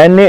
NA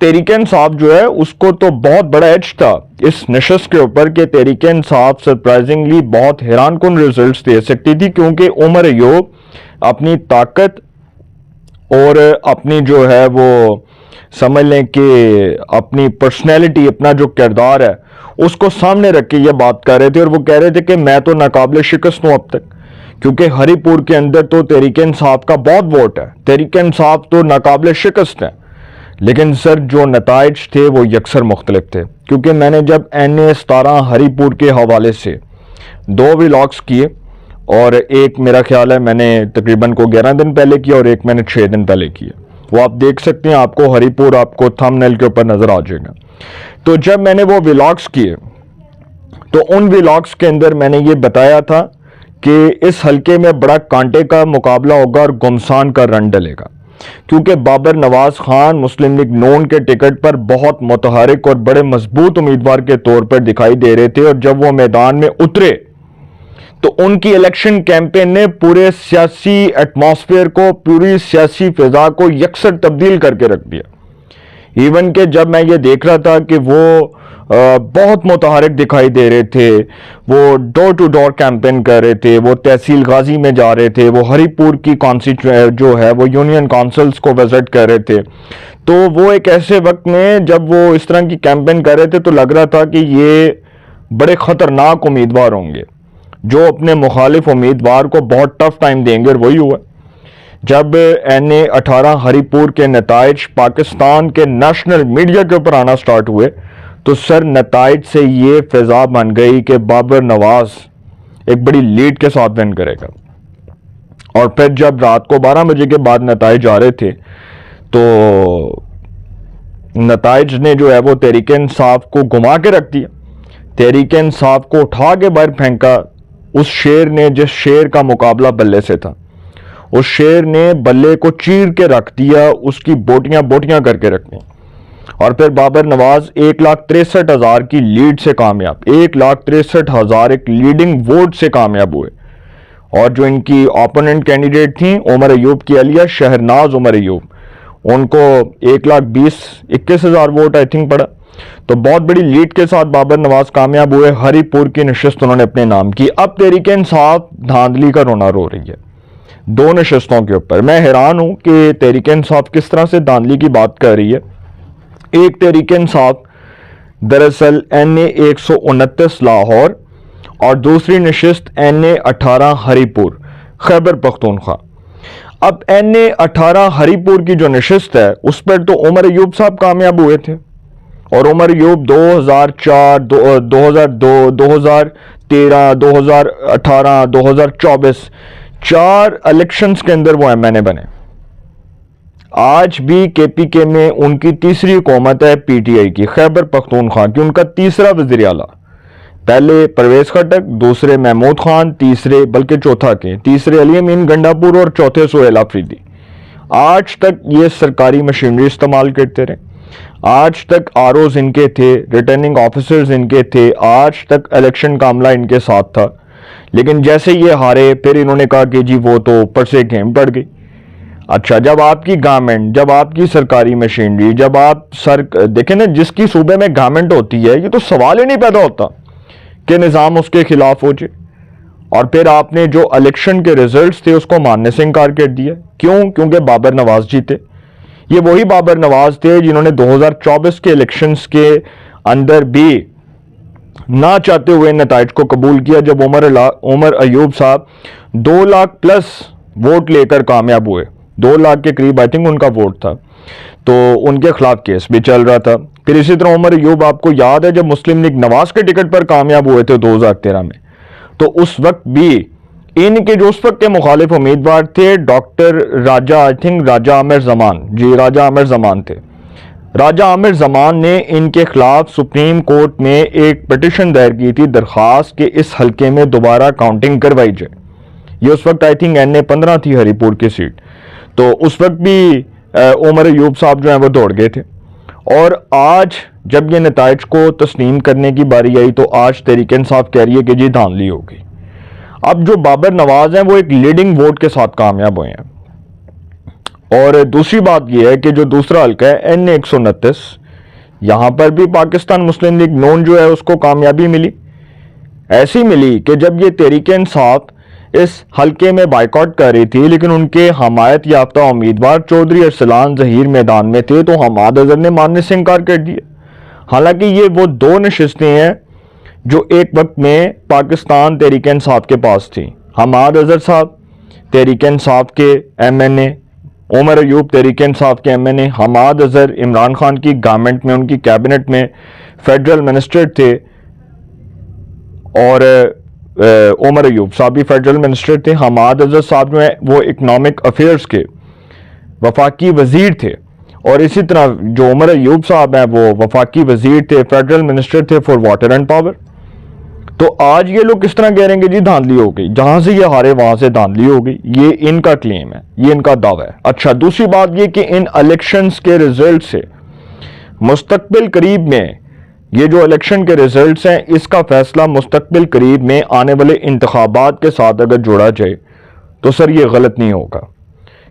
Tehreek Insaf جو ہے اس کو تو بہت بڑا ایج تھا اس نشست کے اوپر کہ تحریک انصاف سرپرائزنگلی بہت حیران کن ریزلٹس دے سکتی تھی، کیونکہ عمر ایوب اپنی طاقت اور اپنی جو ہے وہ سمجھ لیں کہ اپنی پرسنالٹی، اپنا جو کردار ہے اس کو سامنے رکھ کے یہ بات کر رہے تھے، اور وہ کہہ رہے تھے کہ میں تو ناقابل شکست ہوں اب تک، کیونکہ ہری پور کے اندر تو تحریک انصاف کا بہت ووٹ ہے، تحریک انصاف تو ناقابل شکست ہے۔ لیکن سر جو نتائج تھے وہ یکسر مختلف تھے، کیونکہ میں نے جب NA-17 ہری پور کے حوالے سے 2 ولاگس کیے، اور ایک میرا خیال ہے میں نے تقریباً 11 دن پہلے کیا اور ایک میں نے 6 دن پہلے کیا، وہ آپ دیکھ سکتے ہیں، آپ کو ہری پور آپ کو تھمبنیل کے اوپر نظر آ جائے گا۔ تو جب میں نے وہ ولاگس کیے تو ان ولاگس کے اندر میں نے یہ بتایا تھا کہ اس حلقے میں بڑا کانٹے کا مقابلہ ہوگا اور گمسان کا رن ڈلے گا، کیونکہ بابر نواز خان مسلم لیگ نون کے ٹکٹ پر بہت متحرک اور بڑے مضبوط امیدوار کے طور پر دکھائی دے رہے تھے، اور جب وہ میدان میں اترے تو ان کی الیکشن کیمپین نے پورے سیاسی ایٹماسفیئر کو، پوری سیاسی فضا کو یکسر تبدیل کر کے رکھ دیا۔ ایون کہ جب میں یہ دیکھ رہا تھا کہ وہ بہت متحرک دکھائی دے رہے تھے، وہ ڈور ٹو ڈور کیمپین کر رہے تھے، وہ تحصیل غازی میں جا رہے تھے، وہ ہری پور کی جو ہے وہ یونین کونسلز کو وزٹ کر رہے تھے، تو وہ ایک ایسے وقت میں جب وہ اس طرح کی کیمپین کر رہے تھے تو لگ رہا تھا کہ یہ بڑے خطرناک امیدوار ہوں گے جو اپنے مخالف امیدوار کو بہت ٹف ٹائم دیں گے، اور وہی ہوا۔ جب NA-18 ہری پور کے نتائج پاکستان کے نیشنل میڈیا کے اوپر آنا سٹارٹ ہوئے تو سر نتائج سے یہ فضا بن گئی کہ بابر نواز ایک بڑی لیڈ کے ساتھ ون کرے گا، اور پھر جب رات کو 12 بجے کے بعد نتائج آ رہے تھے تو نتائج نے جو ہے وہ تحریک انصاف کو گما کے رکھ دیا، تحریک انصاف کو اٹھا کے باہر پھینکا اس شیر نے جس شیر کا مقابلہ بلے سے تھا، اس شیر نے بلے کو چیر کے رکھ دیا، اس کی بوٹیاں بوٹیاں کر کے رکھ دیں، اور پھر بابر نواز 1,63,000 کی لیڈ سے کامیاب، 1,63,000 ایک لیڈنگ ووٹ سے کامیاب ہوئے، اور جو ان کی اوپوننٹ کینڈیڈیٹ تھیں عمر ایوب کی اہلیہ شہرناز عمر ایوب، ان کو 1,20,21,000 ووٹ آئی تھنک پڑا، تو بہت بڑی لیڈ کے ساتھ بابر نواز کامیاب ہوئے، ہری پور کی نشست انہوں نے اپنے نام کی۔ اب تحریک انصاف دھاندلی کا رونا رو رہی ہے 2 نشستوں کے اوپر۔ میں حیران ہوں کہ تحریک انصاف کس طرح سے دھاندلی کی بات کر رہی ہے۔ ایک تحریک انصاف دراصل NA-129 لاہور اور دوسری نشست NA-18 ہری پور خیبر پختونخوا۔ اب NA-18 ہری پور کی جو نشست ہے اس پر تو عمر ایوب صاحب کامیاب ہوئے تھے، اور عمر ایوب 2004 2002 2013 2018 2024 4 الیکشنز کے اندر وہ MNA بنے۔ آج بھی KPK میں ان کی تیسری حکومت ہے PTI کی خیبر پختونخوا کی، ان کا تیسرا وزیر اعلیٰ، پہلے پرویز خٹک، دوسرے محمود خان، تیسرے بلکہ چوتھا تیسرے علی امین گنڈا پور اور چوتھے سہیل آفریدی۔ آج تک یہ سرکاری مشینری استعمال کرتے رہے، آج تک ROs ان کے تھے، ریٹرننگ آفیسرز ان کے تھے، آج تک الیکشن کا عملہ ان کے ساتھ تھا، لیکن جیسے یہ ہارے پھر انہوں نے کہا کہ جی وہ تو اوپر سے گیم پڑ گئی۔ اچھا، جب آپ کی گورنمنٹ، جب آپ کی سرکاری مشینری، جب آپ دیکھیں نا جس کی صوبے میں گورنمنٹ ہوتی ہے یہ تو سوال ہی نہیں پیدا ہوتا کہ نظام اس کے خلاف ہو جائے، اور پھر آپ نے جو الیکشن کے ریزلٹس تھے اس کو ماننے سے انکار کر دیا۔ کیونکہ بابر نواز جیتے۔ یہ وہی بابر نواز تھے جنہوں نے 2024 کے الیکشنز کے اندر بھی نہ چاہتے ہوئے نتائج کو قبول کیا، جب عمر ایوب صاحب 2 لاکھ پلس ووٹ لے کر کامیاب ہوئے، 2 لاکھ کے قریب آئی تھنک ان کا ووٹ تھا، تو ان کے خلاف کیس بھی چل رہا تھا۔ پھر اسی طرح عمر ایوب آپ کو یاد ہے جب مسلم لیگ نواز کے ٹکٹ پر کامیاب ہوئے تھے 2013 میں، تو اس وقت بھی ان کے جو اس وقت کے مخالف امیدوار تھے ڈاکٹر راجہ عامر زمان تھے۔ راجہ عامر زمان نے ان کے خلاف سپریم کورٹ میں ایک پٹیشن دائر کی تھی، درخواست کہ اس حلقے میں دوبارہ کاؤنٹنگ کروائی جائے۔ یہ اس وقت آئی تھنک NA-15 تھی ہری پور کی سیٹ، تو اس وقت بھی عمر ایوب صاحب جو ہیں وہ دوڑ گئے تھے، اور آج جب یہ نتائج کو تسلیم کرنے کی باری آئی تو آج تحریک انصاف کہہ رہی ہے کہ جی دھاندلی ہو گئی۔ اب جو بابر نواز ہیں وہ ایک لیڈنگ ووٹ کے ساتھ کامیاب ہوئے ہیں، اور دوسری بات یہ ہے کہ جو دوسرا حلقہ ہے NA 129، یہاں پر بھی پاکستان مسلم لیگ نون جو ہے اس کو کامیابی ملی، ایسی ملی کہ جب یہ تحریک انصاف اس حلقے میں بائیکاٹ کر رہی تھی لیکن ان کے حمایت یافتہ امیدوار چودھری ارسلان ظہیر میدان میں تھے تو حماد اظہر نے ماننے سے انکار کر دیا۔ حالانکہ یہ وہ دو نشستیں ہیں جو ایک وقت میں پاکستان تحریک انصاف کے پاس تھی۔ حماد اظہر صاحب تحریک انصاف کے MNA، عمر ایوب تحریک انصاف کے MNA، حماد اظہر عمران خان کی گورنمنٹ میں ان کی کیبنٹ میں فیڈرل منسٹر تھے، اور عمر ایوب صاحب بھی فیڈرل منسٹر تھے۔ حماد اظہر صاحب جو ہیں وہ اکنامک افیئرز کے وفاقی وزیر تھے، اور اسی طرح جو عمر ایوب صاحب ہیں وہ وفاقی وزیر تھے، فیڈرل منسٹر تھے فار واٹر اینڈ پاور۔ تو آج یہ لوگ کس طرح کہہ رہے ہیں کہ جی دھاندلی ہو گئی، جہاں سے یہ ہارے وہاں سے دھاندلی ہو گئی، یہ ان کا کلیم ہے، یہ ان کا دعویٰ ہے۔ اچھا، دوسری بات یہ کہ ان الیکشنز کے ریزلٹ سے مستقبل قریب میں یہ جو الیکشن کے ریزلٹس ہیں اس کا فیصلہ مستقبل قریب میں آنے والے انتخابات کے ساتھ اگر جوڑا جائے تو سر یہ غلط نہیں ہوگا،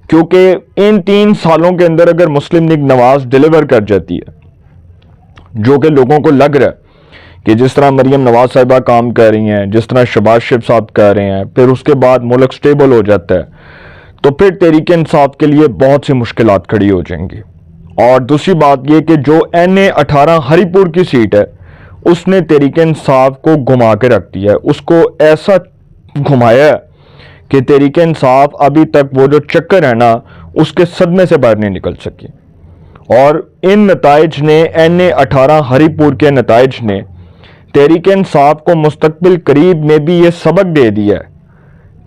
کیونکہ ان 3 سالوں کے اندر اگر مسلم لیگ نواز ڈیلیور کر جاتی ہے، جو کہ لوگوں کو لگ رہا ہے کہ جس طرح مریم نواز صاحبہ کام کر رہی ہیں، جس طرح شہباز شریف صاحب کر رہے ہیں، پھر اس کے بعد ملک سٹیبل ہو جاتا ہے، تو پھر تحریک انصاف کے لیے بہت سی مشکلات کھڑی ہو جائیں گی۔ اور دوسری بات یہ کہ جو NA 18 ہری پور کی سیٹ ہے اس نے تحریک انصاف کو گھما کے رکھ دیا ہے، اس کو ایسا گھمایا ہے کہ تحریک انصاف ابھی تک وہ جو چکر ہے نا اس کے صدمے سے باہر نہیں نکل سکی، اور ان نتائج نے NA 18 ہری پور کے نتائج نے تحریک انصاف کو مستقبل قریب میں بھی یہ سبق دے دیا ہے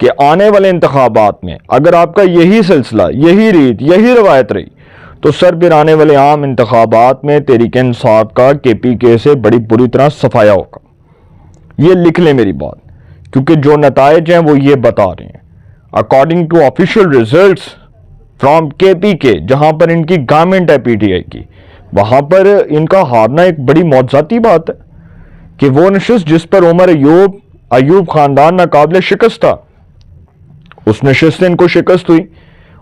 کہ آنے والے انتخابات میں اگر آپ کا یہی سلسلہ، یہی ریت، یہی روایت رہی تو سر پھر آنے والے عام انتخابات میں تحریک انصاف کا KPK سے بڑی بری طرح صفایا ہوگا۔ یہ لکھ لیں میری بات، کیونکہ جو نتائج ہیں وہ یہ بتا رہے ہیں according to official results from KPK، جہاں پر ان کی گورنمنٹ ہے PTI کی، وہاں پر ان کا ہارنا ایک بڑی معجزاتی بات ہے کہ وہ نشست جس پر عمر ایوب خاندان ناقابل شکست تھا، اس نشست سے ان کو شکست ہوئی،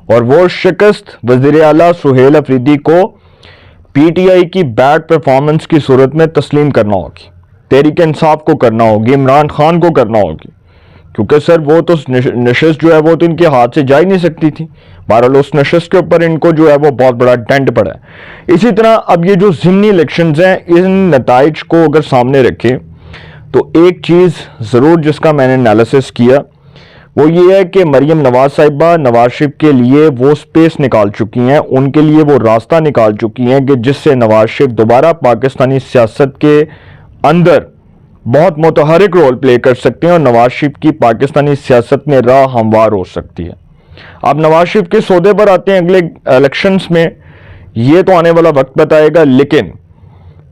اور وہ شکست وزیر اعلیٰ سہیل افریدی کو PTI کی بیڈ پرفارمنس کی صورت میں تسلیم کرنا ہوگی، تحریک انصاف کو کرنا ہوگی، عمران خان کو کرنا ہوگی، کیونکہ سر وہ تو نشست جو ہے وہ تو ان کے ہاتھ سے جا ہی نہیں سکتی تھی۔ بہرحال اس نشست کے اوپر ان کو جو ہے وہ بہت بڑا ڈنٹ پڑا ہے۔ اسی طرح اب یہ جو ضمنی الیکشنز ہیں ان نتائج کو اگر سامنے رکھیں تو ایک چیز ضرور جس کا میں نے انالیسس کیا وہ یہ ہے کہ مریم نواز صاحبہ نواز شریف کے لیے وہ سپیس نکال چکی ہیں، ان کے لیے وہ راستہ نکال چکی ہیں کہ جس سے نواز شریف دوبارہ پاکستانی سیاست کے اندر بہت متحرک رول پلے کر سکتے ہیں، اور نواز شریف کی پاکستانی سیاست میں راہ ہموار ہو سکتی ہے۔ اب نواز شریف کے سودے پر آتے ہیں اگلے الیکشنز میں، یہ تو آنے والا وقت بتائے گا، لیکن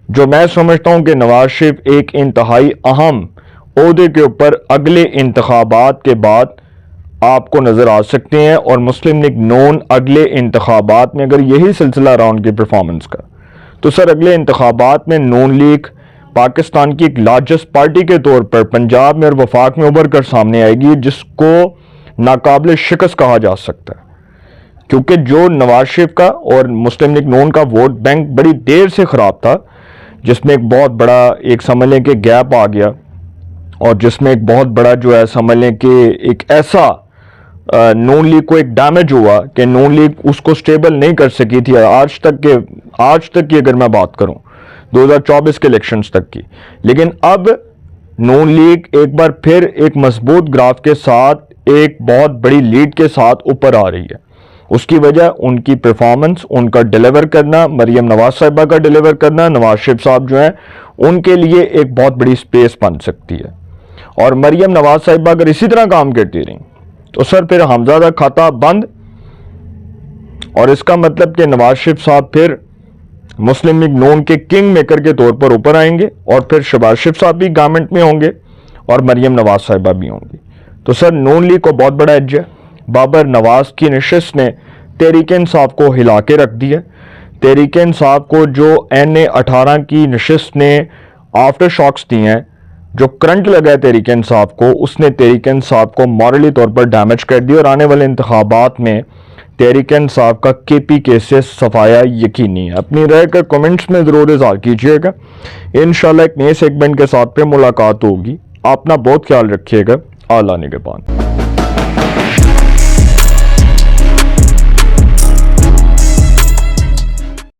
جو میں سمجھتا ہوں کہ نواز شریف ایک انتہائی اہم عہدے کے اوپر اگلے انتخابات کے بعد آپ کو نظر آ سکتے ہیں، اور مسلم لیگ نون اگلے انتخابات میں اگر یہی سلسلہ رہا ان کی پرفارمنس کا تو سر اگلے انتخابات میں نون لیگ پاکستان کی ایک لارجسٹ پارٹی کے طور پر پنجاب میں اور وفاق میں ابھر کر سامنے آئے گی، جس کو ناقابل شکست کہا جا سکتا ہے، کیونکہ جو نواز شریف کا اور مسلم لیگ نون کا ووٹ بینک بڑی دیر سے خراب تھا، جس میں ایک بہت بڑا ایک سمجھ لیں کہ گیپ آ گیا، اور جس میں ایک بہت بڑا جو ہے سمجھ لیں کہ ایک ایسا نون لیگ کو ایک ڈیمیج ہوا کہ نون لیگ اس کو سٹیبل نہیں کر سکی تھی آج تک کی اگر میں بات کروں 2024 کے الیکشنز تک کی۔ لیکن اب نون لیگ ایک بار پھر ایک مضبوط گراف کے ساتھ ایک بہت بڑی لیڈ کے ساتھ اوپر آ رہی ہے، اس کی وجہ ان کی پرفارمنس، ان کا ڈیلیور کرنا، مریم نواز صاحبہ کا ڈیلیور کرنا، نواز شریف صاحب جو ہیں ان کے لیے ایک بہت بڑی سپیس بن سکتی ہے۔ اور مریم نواز صاحبہ اگر اسی طرح کام کرتی رہیں تو سر پھر حمزہ کھاتا بند، اور اس کا مطلب کہ نواز شریف صاحب پھر مسلم لیگ نون کے کنگ میکر کے طور پر اوپر آئیں گے، اور پھر شہباز شریف صاحب بھی گورنمنٹ میں ہوں گے اور مریم نواز صاحبہ بھی ہوں گی۔ تو سر نون لیگ کو بہت بڑا ایج ہے۔ بابر نواز کی نشست نے تحریک انصاف کو ہلا کے رکھ دیا، تحریک انصاف کو جو NA 18 کی نشست نے آفٹر شاکس دی ہیں، جو کرنٹ لگا ہے تحریک انصاف کو، اس نے تحریک انصاف کو مورلی طور پر ڈیمیج کر دیا، اور آنے والے انتخابات میں تحریک انصاف کا KPK سے صفایا یقینی ہے؟ اپنی رائے کا کمنٹس میں ضرور اظہار کیجیے گا۔ انشاءاللہ ایک نئے سیگمنٹ کے ساتھ پہ ملاقات ہوگی۔ اپنا بہت خیال رکھیے گا۔ اعلیٰ نگہبان۔